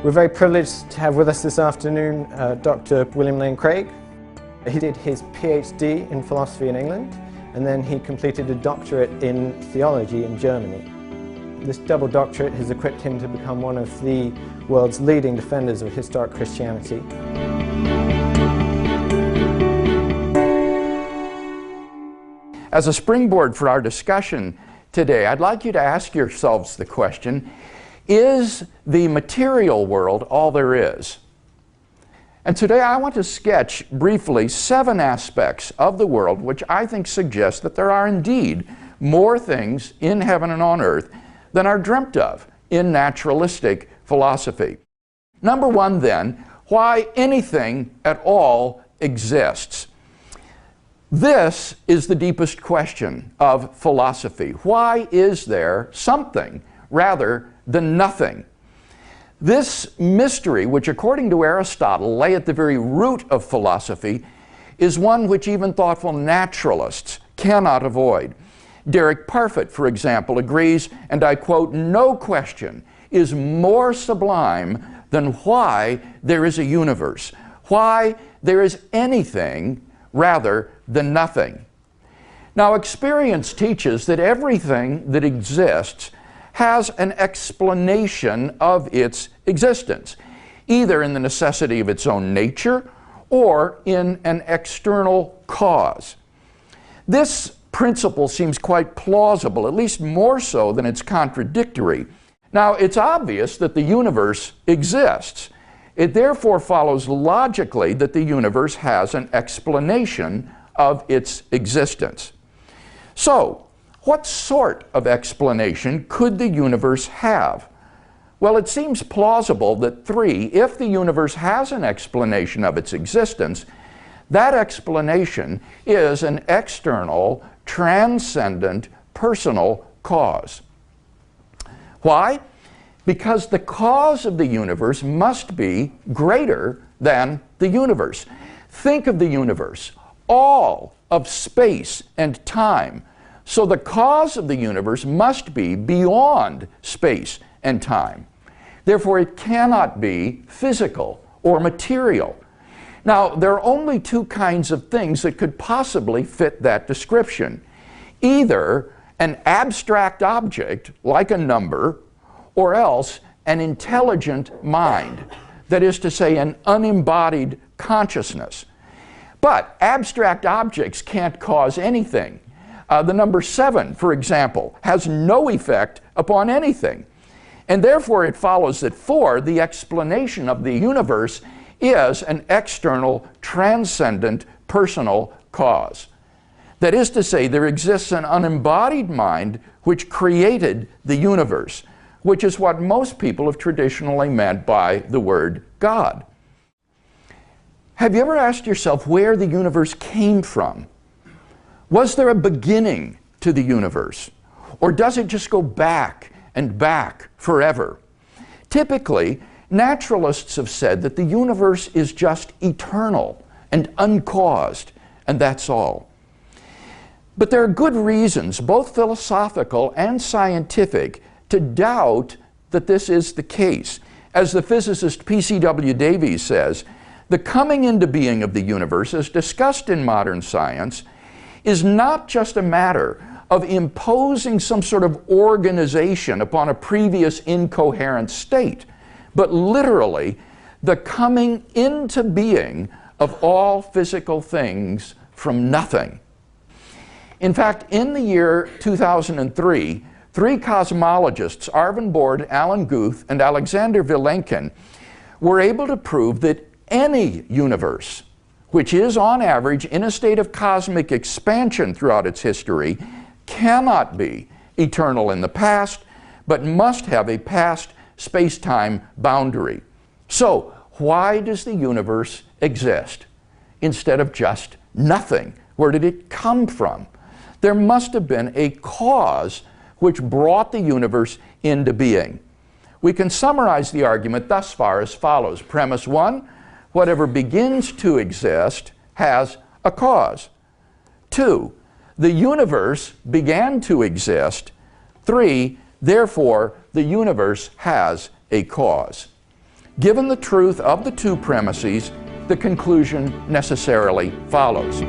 We're very privileged to have with us this afternoon Dr. William Lane Craig. He did his PhD in philosophy in England, and then he completed a doctorate in theology in Germany. This double doctorate has equipped him to become one of the world's leading defenders of historic Christianity. As a springboard for our discussion today, I'd like you to ask yourselves the question, is the material world all there is? And today I want to sketch briefly 7 aspects of the world which I think suggest that there are indeed more things in heaven and on earth than are dreamt of in naturalistic philosophy. Number 1 then, why anything at all exists. This is the deepest question of philosophy. Why is there something rather than nothing? This mystery, which according to Aristotle lay at the very root of philosophy, is one which even thoughtful naturalists cannot avoid. Derek Parfit, for example, agrees, and I quote, "No question is more sublime than why there is a universe, why there is anything rather than nothing." Now, experience teaches that everything that exists has an explanation of its existence, either in the necessity of its own nature or in an external cause. This principle seems quite plausible, at least more so than it's contradictory. Now, it's obvious that the universe exists. It therefore follows logically that the universe has an explanation of its existence. So, what sort of explanation could the universe have? Well, it seems plausible that 3, if the universe has an explanation of its existence, that explanation is an external, transcendent, personal cause. Why? Because the cause of the universe must be greater than the universe. Think of the universe, all of space and time. So the cause of the universe must be beyond space and time. Therefore, it cannot be physical or material. Now, there are only 2 kinds of things that could possibly fit that description. Either an abstract object, like a number, or else an intelligent mind, that is to say, an unembodied consciousness. But abstract objects can't cause anything. The number 7, for example, has no effect upon anything. And therefore it follows that 4, the explanation of the universe is an external, transcendent, personal cause. That is to say, there exists an unembodied mind which created the universe, which is what most people have traditionally meant by the word God. Have you ever asked yourself where the universe came from? Was there a beginning to the universe? Or does it just go back and back forever? Typically, naturalists have said that the universe is just eternal and uncaused, and that's all. But there are good reasons, both philosophical and scientific, to doubt that this is the case. As the physicist P.C.W. Davies says, the coming into being of the universe, as discussed in modern science, is not just a matter of imposing some sort of organization upon a previous incoherent state, but literally the coming into being of all physical things from nothing. In fact, in the year 2003, 3 cosmologists, Arvin Bord, Alan Guth, and Alexander Vilenkin, were able to prove that any universe, which is on average in a state of cosmic expansion throughout its history, cannot be eternal in the past, but must have a past space-time boundary. So, why does the universe exist instead of just nothing? Where did it come from? There must have been a cause which brought the universe into being. We can summarize the argument thus far as follows. Premise 1, whatever begins to exist has a cause. 2, the universe began to exist. 3, therefore, the universe has a cause. Given the truth of the two premises, the conclusion necessarily follows.